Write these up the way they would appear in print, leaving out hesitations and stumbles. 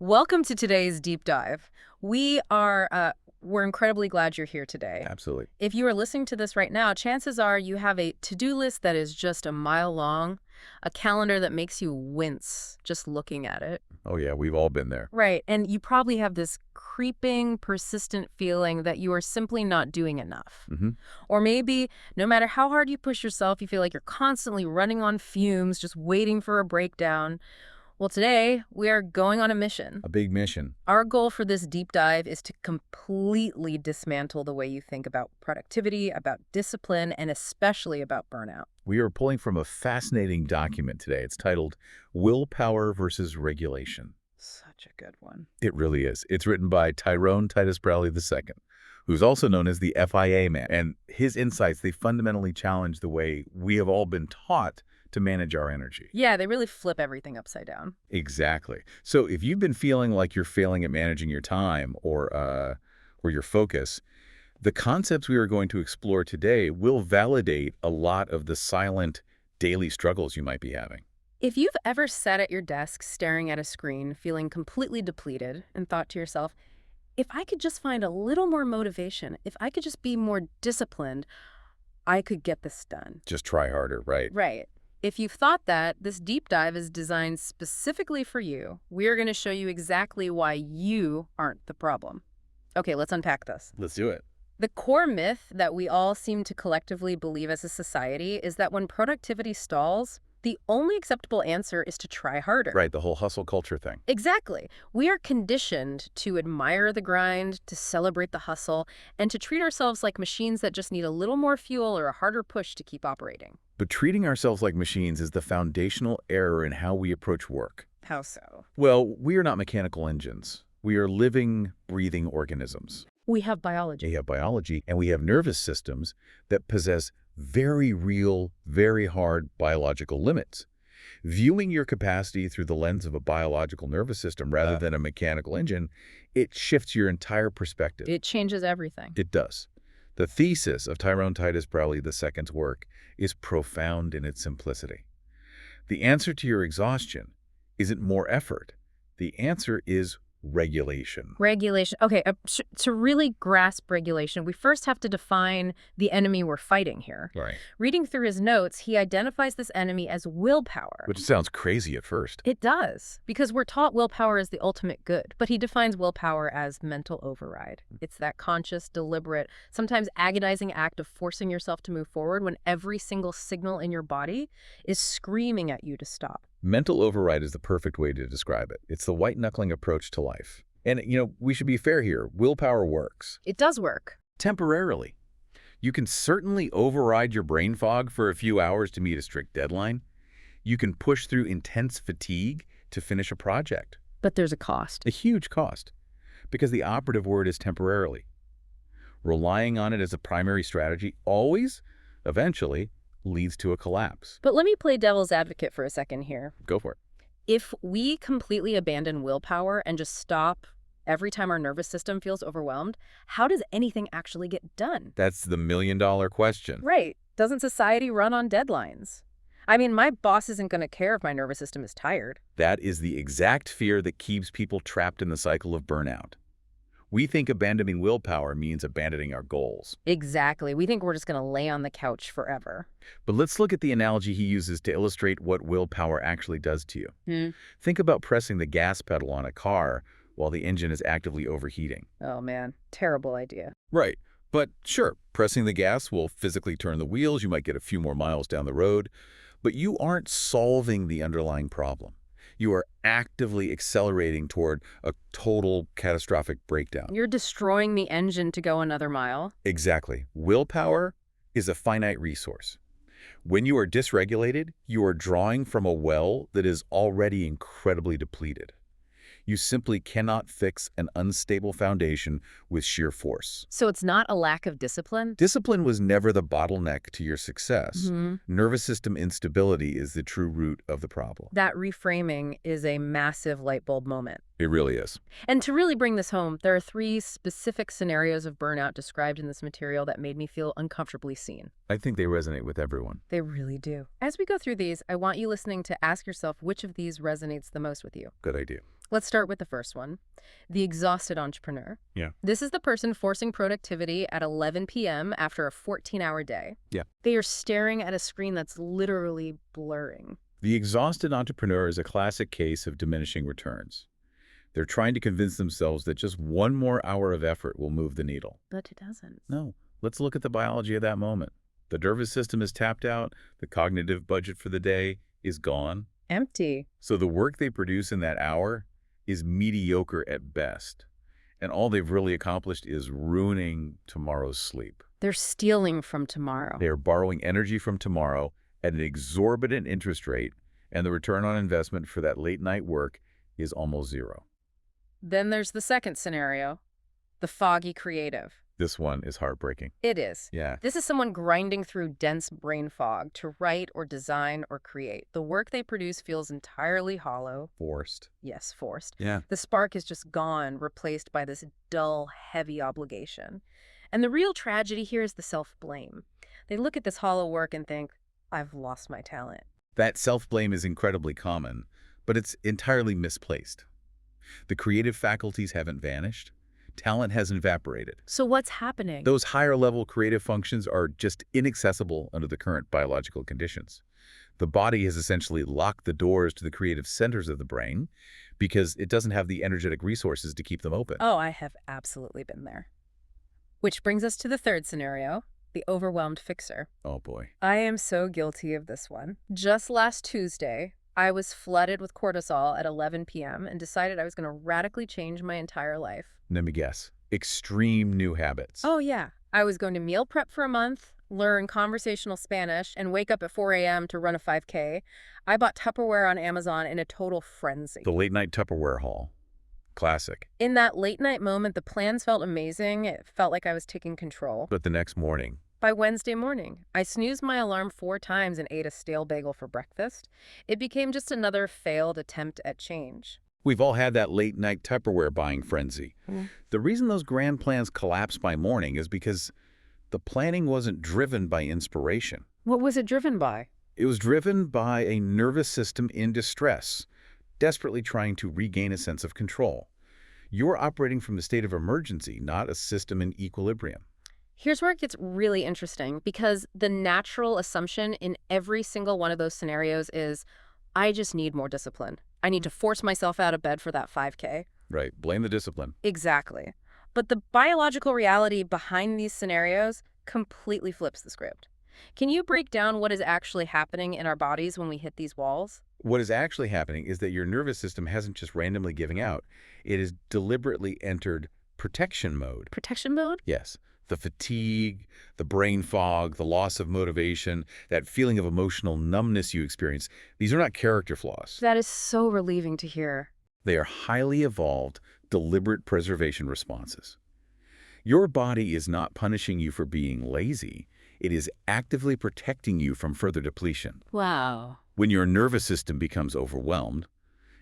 Welcome to today's deep dive. We're incredibly glad you're here today. Absolutely. If you are listening to this right now, chances are you have a to-do list that is just a mile long, a calendar that makes you wince just looking at it. Oh, yeah, we've all been there. Right, and you probably have this creeping, persistent feeling that you are simply not doing enough. hmm Or maybe no matter how hard you push yourself, you feel like you're constantly running on fumes, just waiting for a breakdown. Well, today we are going on a mission. A big mission. Our goal for this deep dive is to completely dismantle the way you think about productivity, about discipline, and especially about burnout. We are pulling from a fascinating document today. It's titled Willpower versus Regulation. Such a good one. It really is. It's written by Tyrone Titus Browley II, who's also known as the F.I.A. man. And his insights, they fundamentally challenge the way we have all been taught to manage our energy. Yeah, they really flip everything upside down. Exactly. So if you've been feeling like you're failing at managing your time or your focus, the concepts we are going to explore today will validate a lot of the silent daily struggles you might be having. If you've ever sat at your desk staring at a screen, feeling completely depleted, and thought to yourself, if I could just find a little more motivation, if I could just be more disciplined, I could get this done. Just try harder, right? Right. If you've thought that, this deep dive is designed specifically for you. We are going to show you exactly why you aren't the problem. Okay, let's unpack this. Let's do it. The core myth that we all seem to collectively believe as a society is that when productivity stalls, the only acceptable answer is to try harder. Right, the whole hustle culture thing. Exactly. We are conditioned to admire the grind, to celebrate the hustle, and to treat ourselves like machines that just need a little more fuel or a harder push to keep operating. But treating ourselves like machines is the foundational error in how we approach work. How so? Well, we are not mechanical engines. We are living, breathing organisms. We have biology. We have biology, and we have nervous systems that possess very real, very hard biological limits. Viewing your capacity through the lens of a biological nervous system rather than a mechanical engine, it shifts your entire perspective. It changes everything. It does. The thesis of Tyrone Titus Browley II's work is profound in its simplicity. The answer to your exhaustion isn't more effort. The answer is regulation. Regulation. Okay, to really grasp regulation, we first have to define the enemy we're fighting here. Right. Reading through his notes, he identifies this enemy as willpower. Which sounds crazy at first. It does, because we're taught willpower is the ultimate good, but he defines willpower as mental override. It's that conscious, deliberate, sometimes agonizing act of forcing yourself to move forward when every single signal in your body is screaming at you to stop. Mental override is the perfect way to describe it. It's the white-knuckling approach to life. And, we should be fair here. Willpower works. It does work. Temporarily. You can certainly override your brain fog for a few hours to meet a strict deadline. You can push through intense fatigue to finish a project. But there's a cost. A huge cost. Because the operative word is temporarily. Relying on it as a primary strategy always, eventually, leads to a collapse. But let me play devil's advocate for a second here. Go for it. If we completely abandon willpower and just stop every time our nervous system feels overwhelmed, how does anything actually get done? That's the million-dollar question. Right. Doesn't society run on deadlines? I mean, my boss isn't going to care if my nervous system is tired. That is the exact fear that keeps people trapped in the cycle of burnout. We think abandoning willpower means abandoning our goals. Exactly. We think we're just going to lay on the couch forever. But let's look at the analogy he uses to illustrate what willpower actually does to you. Think about pressing the gas pedal on a car while the engine is actively overheating. Oh, man. Terrible idea. Right. But sure, pressing the gas will physically turn the wheels. You might get a few more miles down the road. But you aren't solving the underlying problem. You are actively accelerating toward a total catastrophic breakdown. You're destroying the engine to go another mile. Exactly. Willpower is a finite resource. When you are dysregulated, you are drawing from a well that is already incredibly depleted. You simply cannot fix an unstable foundation with sheer force. So it's not a lack of discipline? Discipline was never the bottleneck to your success. Nervous system instability is the true root of the problem. That reframing is a massive light bulb moment. It really is. And to really bring this home, there are 3 specific scenarios of burnout described in this material that made me feel uncomfortably seen. I think they resonate with everyone. They really do. As we go through these, I want you listening to ask yourself which of these resonates the most with you. Good idea. Let's start with the first one. The exhausted entrepreneur. Yeah. This is the person forcing productivity at 11 p.m. after a 14-hour day. Yeah. They are staring at a screen that's literally blurring. The exhausted entrepreneur is a classic case of diminishing returns. They're trying to convince themselves that just one more hour of effort will move the needle. But it doesn't. No, let's look at the biology of that moment. The nervous system is tapped out, the cognitive budget for the day is gone. Empty. So the work they produce in that hour is mediocre at best. And all they've really accomplished is ruining tomorrow's sleep. They're stealing from tomorrow. They are borrowing energy from tomorrow at an exorbitant interest rate, and the return on investment for that late night work is almost zero. Then there's the second scenario, the foggy creative. This one is heartbreaking. It is. Yeah. This is someone grinding through dense brain fog to write or design or create. The work they produce feels entirely hollow. Forced. Yes, forced. Yeah. The spark is just gone, replaced by this dull, heavy obligation. And the real tragedy here is the self-blame. They look at this hollow work and think, I've lost my talent. That self-blame is incredibly common, but it's entirely misplaced. The creative faculties haven't vanished. Talent has evaporated. So what's happening? Those higher-level creative functions are just inaccessible under the current biological conditions. The body has essentially locked the doors to the creative centers of the brain because it doesn't have the energetic resources to keep them open. Oh, I have absolutely been there. Which brings us to the third scenario, the overwhelmed fixer. Oh, boy. I am so guilty of this one. Just last Tuesday, I was flooded with cortisol at 11 p.m. and decided I was going to radically change my entire life. Let me guess. Extreme new habits. Oh, yeah. I was going to meal prep for a month, learn conversational Spanish, and wake up at 4 a.m. to run a 5K. I bought Tupperware on Amazon in a total frenzy. The late-night Tupperware haul. Classic. In that late-night moment, the plans felt amazing. It felt like I was taking control. But the next morning, By Wednesday morning, I snoozed my alarm 4 times and ate a stale bagel for breakfast. It became just another failed attempt at change. we've all had that late-night Tupperware buying frenzy. The reason those grand plans collapse by morning is because the planning wasn't driven by inspiration. What was it driven by? It was driven by a nervous system in distress, desperately trying to regain a sense of control. You're operating from a state of emergency, not a system in equilibrium. Here's where it gets really interesting, because the natural assumption in every single one of those scenarios is, I just need more discipline. I need to force myself out of bed for that 5K. Right. Blame the discipline. Exactly. But the biological reality behind these scenarios completely flips the script. Can you break down what is actually happening in our bodies when we hit these walls? What is actually happening is that your nervous system hasn't just randomly giving out. It has deliberately entered protection mode. Protection mode? Yes. The fatigue, the brain fog, the loss of motivation, that feeling of emotional numbness you experience, these are not character flaws. That is so relieving to hear. They are highly evolved, deliberate preservation responses. Your body is not punishing you for being lazy. It is actively protecting you from further depletion. Wow. When your nervous system becomes overwhelmed,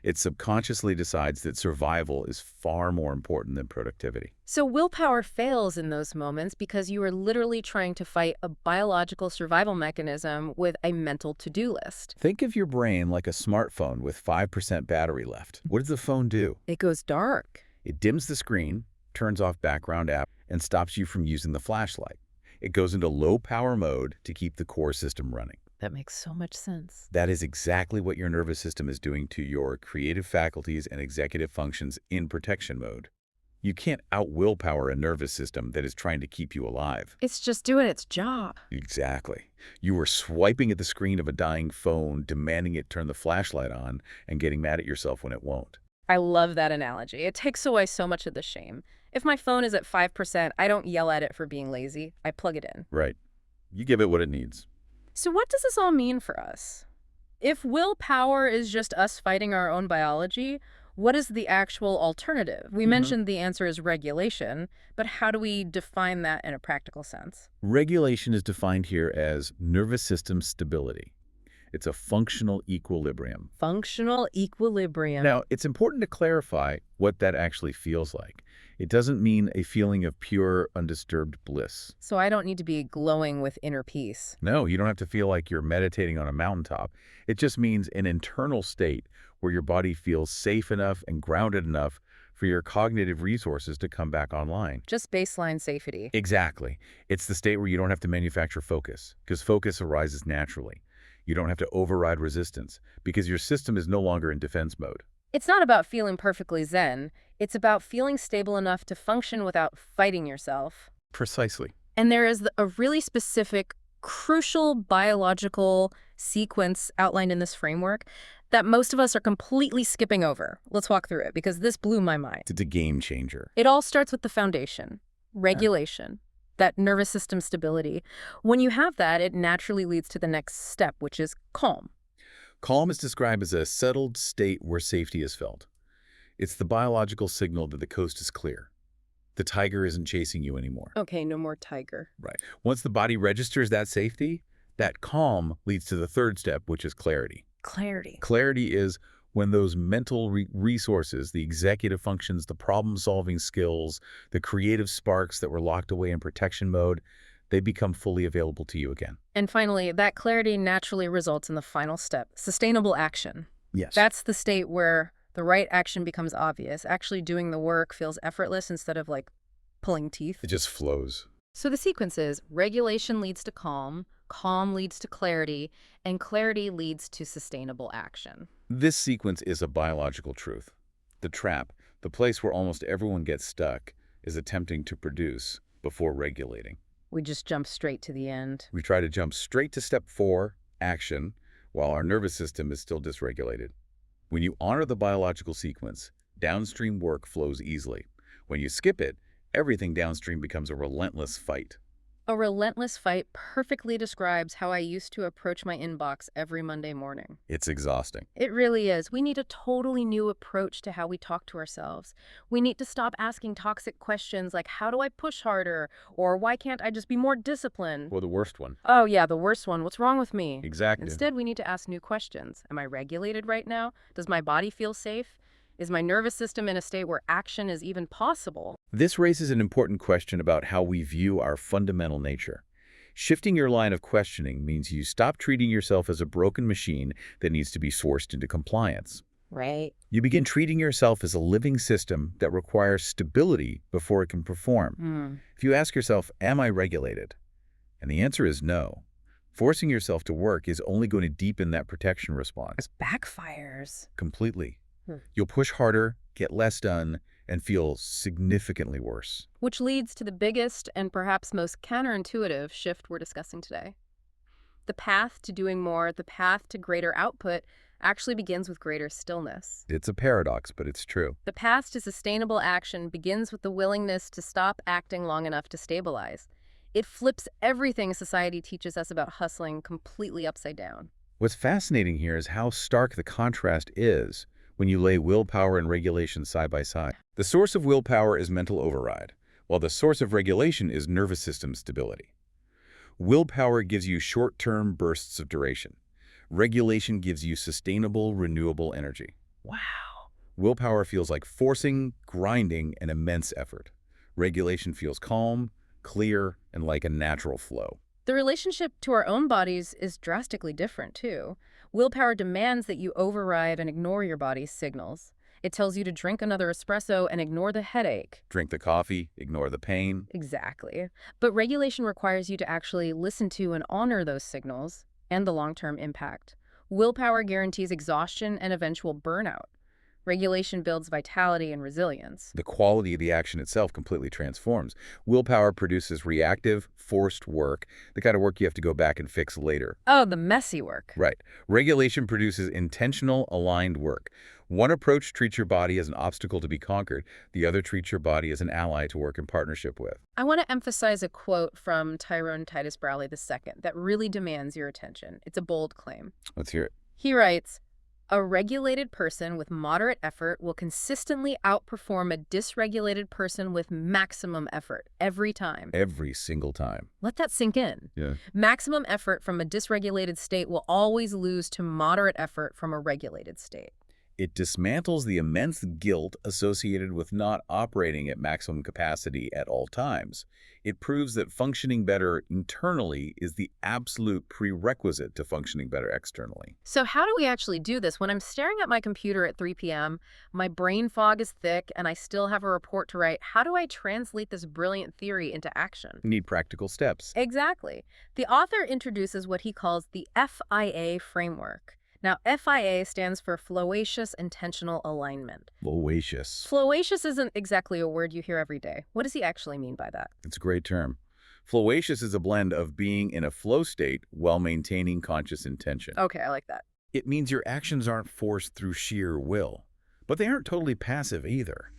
it subconsciously decides that survival is far more important than productivity. So willpower fails in those moments because you are literally trying to fight a biological survival mechanism with a mental to-do list. Think of your brain like a smartphone with 5% battery left. What does the phone do? It goes dark. It dims the screen, turns off background apps, and stops you from using the flashlight. It goes into low power mode to keep the core system running. That makes so much sense. That is exactly what your nervous system is doing to your creative faculties and executive functions in protection mode. You can't out-willpower a nervous system that is trying to keep you alive. It's just doing its job. Exactly. You are swiping at the screen of a dying phone, demanding it turn the flashlight on, and getting mad at yourself when it won't. I love that analogy. It takes away so much of the shame. If my phone is at 5%, I don't yell at it for being lazy. I plug it in. Right. You give it what it needs. So what does this all mean for us? If willpower is just us fighting our own biology, what is the actual alternative? We mentioned the answer is regulation, but how do we define that in a practical sense? Regulation is defined here as nervous system stability. It's a functional equilibrium. Functional equilibrium. Now, it's important to clarify what that actually feels like. It doesn't mean a feeling of pure, undisturbed bliss. So I don't need to be glowing with inner peace. No, you don't have to feel like you're meditating on a mountaintop. It just means an internal state where your body feels safe enough and grounded enough for your cognitive resources to come back online. Just baseline safety. Exactly. It's the state where you don't have to manufacture focus, because focus arises naturally. You don't have to override resistance, because your system is no longer in defense mode. It's not about feeling perfectly zen. It's about feeling stable enough to function without fighting yourself. Precisely. And there is a really specific, crucial biological sequence outlined in this framework that most of us are completely skipping over. Let's walk through it because this blew my mind. It's a game changer. It all starts with the foundation, regulation, that nervous system stability. When you have that, it naturally leads to the next step, which is calm. Calm is described as a settled state where safety is felt. It's the biological signal that the coast is clear. The tiger isn't chasing you anymore. Okay, no more tiger. Right. Once the body registers that safety, that calm leads to the third step, which is clarity. Clarity. Clarity is when those mental resources, the executive functions, the problem-solving skills, the creative sparks that were locked away in protection mode, they become fully available to you again. And finally, that clarity naturally results in the final step, sustainable action. Yes. That's the state where the right action becomes obvious. Actually doing the work feels effortless instead of like pulling teeth. It just flows. So the sequence is regulation leads to calm leads to clarity, and clarity leads to sustainable action. This sequence is a biological truth. The trap, the place where almost everyone gets stuck, is attempting to produce before regulating. We just jump straight to the end. We try to jump straight to step 4, action, while our nervous system is still dysregulated. When you honor the biological sequence, downstream work flows easily. When you skip it, everything downstream becomes a relentless fight. A relentless fight perfectly describes how I used to approach my inbox every Monday morning. It's exhausting. It really is. We need a totally new approach to how we talk to ourselves. We need to stop asking toxic questions like, how do I push harder? Or why can't I just be more disciplined? Well, the worst one. Oh yeah, the worst one. What's wrong with me? Exactly. Instead, we need to ask new questions. Am I regulated right now? Does my body feel safe? Is my nervous system in a state where action is even possible? This raises an important question about how we view our fundamental nature. Shifting your line of questioning means you stop treating yourself as a broken machine that needs to be forced into compliance. Right. You begin treating yourself as a living system that requires stability before it can perform. If you ask yourself, am I regulated? And the answer is no. Forcing yourself to work is only going to deepen that protection response. Backfires. Completely. You'll push harder, get less done, and feel significantly worse. Which leads to the biggest and perhaps most counterintuitive shift we're discussing today. The path to doing more, the path to greater output, actually begins with greater stillness. It's a paradox, but it's true. The path to sustainable action begins with the willingness to stop acting long enough to stabilize. It flips everything society teaches us about hustling completely upside down. What's fascinating here is how stark the contrast is when you lay willpower and regulation side by side. The source of willpower is mental override, while the source of regulation is nervous system stability. Willpower gives you short-term bursts of duration. Regulation gives you sustainable, renewable energy. Wow. Willpower feels like forcing, grinding, and immense effort. Regulation feels calm, clear, and like a natural flow. The relationship to our own bodies is drastically different, too. Willpower demands that you override and ignore your body's signals. It tells you to drink another espresso and ignore the headache. Drink the coffee, ignore the pain. Exactly. But regulation requires you to actually listen to and honor those signals and the long-term impact. Willpower guarantees exhaustion and eventual burnout. Regulation builds vitality and resilience. The quality of the action itself completely transforms. Willpower produces reactive, forced work, the kind of work you have to go back and fix later. Oh, the messy work. Right. Regulation produces intentional, aligned work. One approach treats your body as an obstacle to be conquered. The other treats your body as an ally to work in partnership with. I want to emphasize a quote from Tyrone Titus Browley II that really demands your attention. It's a bold claim. Let's hear it. He writes, "A regulated person with moderate effort will consistently outperform a dysregulated person with maximum effort every time." Every single time. Let that sink in. Yeah. Maximum effort from a dysregulated state will always lose to moderate effort from a regulated state. It dismantles the immense guilt associated with not operating at maximum capacity at all times. It proves that functioning better internally is the absolute prerequisite to functioning better externally. So how do we actually do this? When I'm staring at my computer at 3 p.m., my brain fog is thick, and I still have a report to write. How do I translate this brilliant theory into action? You need practical steps. Exactly. The author introduces what he calls the F.I.A. framework. Now, F.I.A. stands for Flowatious Intentional Alignment. Flowatious. Flowatious isn't exactly a word you hear every day. What does he actually mean by that? It's a great term. Flowatious is a blend of being in a flow state while maintaining conscious intention. Okay, I like that. It means your actions aren't forced through sheer will, but they aren't totally passive either.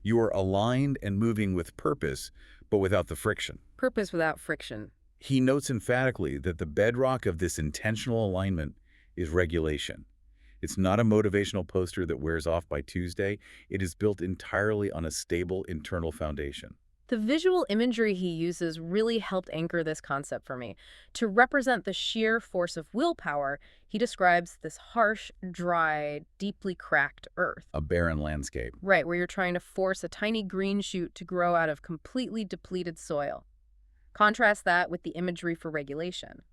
You are aligned and moving with purpose, but without the friction. Purpose without friction. He notes emphatically that the bedrock of this intentional alignment is regulation. It's not a motivational poster that wears off by Tuesday. It is built entirely on a stable internal foundation. The visual imagery he uses really helped anchor this concept for me. To represent the sheer force of willpower, he describes this harsh, dry, deeply cracked earth. A barren landscape. Right, where you're trying to force a tiny green shoot to grow out of completely depleted soil. Contrast that with the imagery for regulation.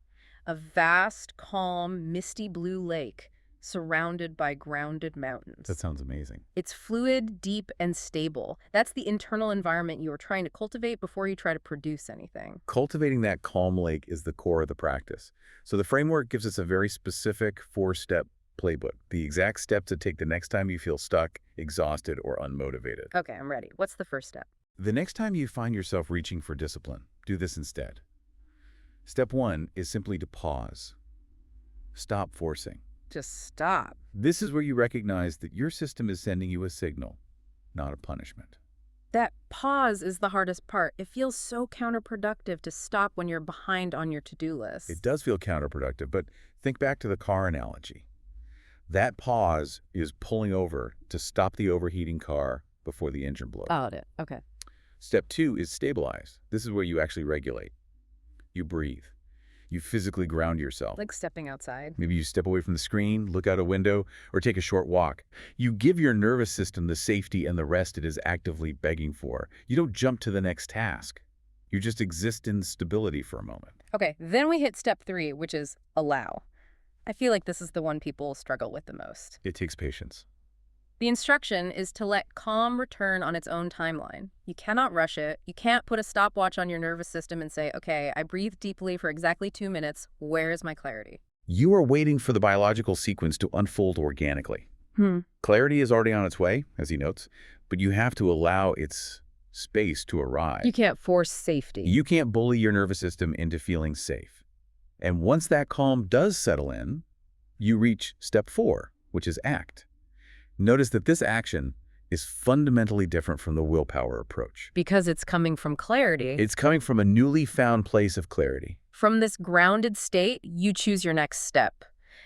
A vast, calm, misty blue lake surrounded by grounded mountains. That sounds amazing. It's fluid, deep, and stable. That's the internal environment you are trying to cultivate before you try to produce anything. Cultivating that calm lake is the core of the practice. So the framework gives us a very specific 4-step playbook, the exact steps to take the next time you feel stuck, exhausted, or unmotivated. Okay, I'm ready. What's the first step? The next time you find yourself reaching for discipline, do this instead. Step 1 is simply to pause. Stop forcing. Just stop. This is where you recognize that your system is sending you a signal, not a punishment. That pause is the hardest part. It feels so counterproductive to stop when you're behind on your to-do list. It does feel counterproductive, but think back to the car analogy. That pause is pulling over to stop the overheating car before the engine blows. Got it. Okay. Step 2 is stabilize. This is where you actually regulate. You breathe. You physically ground yourself. Like stepping outside. Maybe you step away from the screen, look out a window, or take a short walk. You give your nervous system the safety and the rest it is actively begging for. You don't jump to the next task. You just exist in stability for a moment. Okay, then we hit step 3, which is allow. I feel like this is the one people struggle with the most. It takes patience. The instruction is to let calm return on its own timeline. You cannot rush it. You can't put a stopwatch on your nervous system and say, okay, I breathed deeply for exactly 2 minutes. Where is my clarity? You are waiting for the biological sequence to unfold organically. Clarity is already on its way, as he notes, but you have to allow its space to arrive. You can't force safety. You can't bully your nervous system into feeling safe. And once that calm does settle in, you reach step 4, which is act. Notice that this action is fundamentally different from the willpower approach. Because it's coming from clarity. It's coming from a newly found place of clarity. From this grounded state, you choose your next step.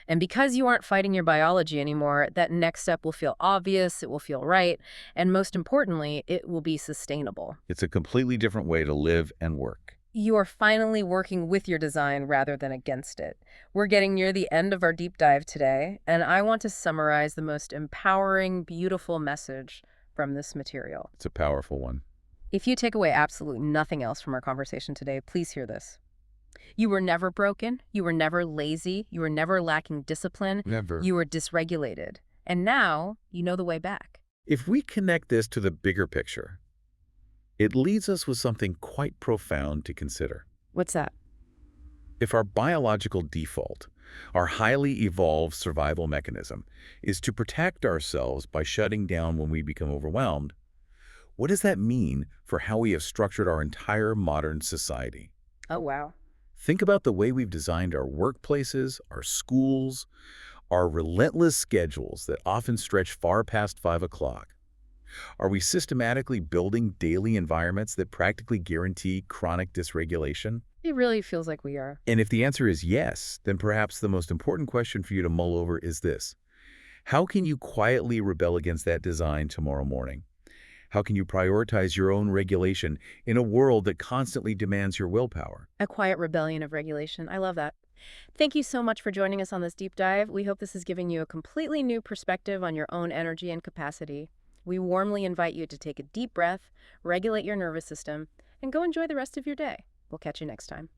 And because you aren't fighting your biology anymore, that next step will feel obvious, it will feel right, and most importantly, it will be sustainable. It's a completely different way to live and work. You are finally working with your design rather than against it. We're getting near the end of our deep dive today, and I want to summarize the most empowering, beautiful message from this material. It's a powerful one. If you take away absolutely nothing else from our conversation today, please hear this. You were never broken. You were never lazy. You were never lacking discipline. Never. You were dysregulated. And now you know the way back. If we connect this to the bigger picture, it leads us with something quite profound to consider. What's that? If our biological default, our highly evolved survival mechanism, is to protect ourselves by shutting down when we become overwhelmed, what does that mean for how we have structured our entire modern society? Oh, wow. Think about the way we've designed our workplaces, our schools, our relentless schedules that often stretch far past 5 o'clock. Are we systematically building daily environments that practically guarantee chronic dysregulation? It really feels like we are. And if the answer is yes, then perhaps the most important question for you to mull over is this. How can you quietly rebel against that design tomorrow morning? How can you prioritize your own regulation in a world that constantly demands your willpower? A quiet rebellion of regulation. I love that. Thank you so much for joining us on this deep dive. We hope this is giving you a completely new perspective on your own energy and capacity. We warmly invite you to take a deep breath, regulate your nervous system, and go enjoy the rest of your day. We'll catch you next time.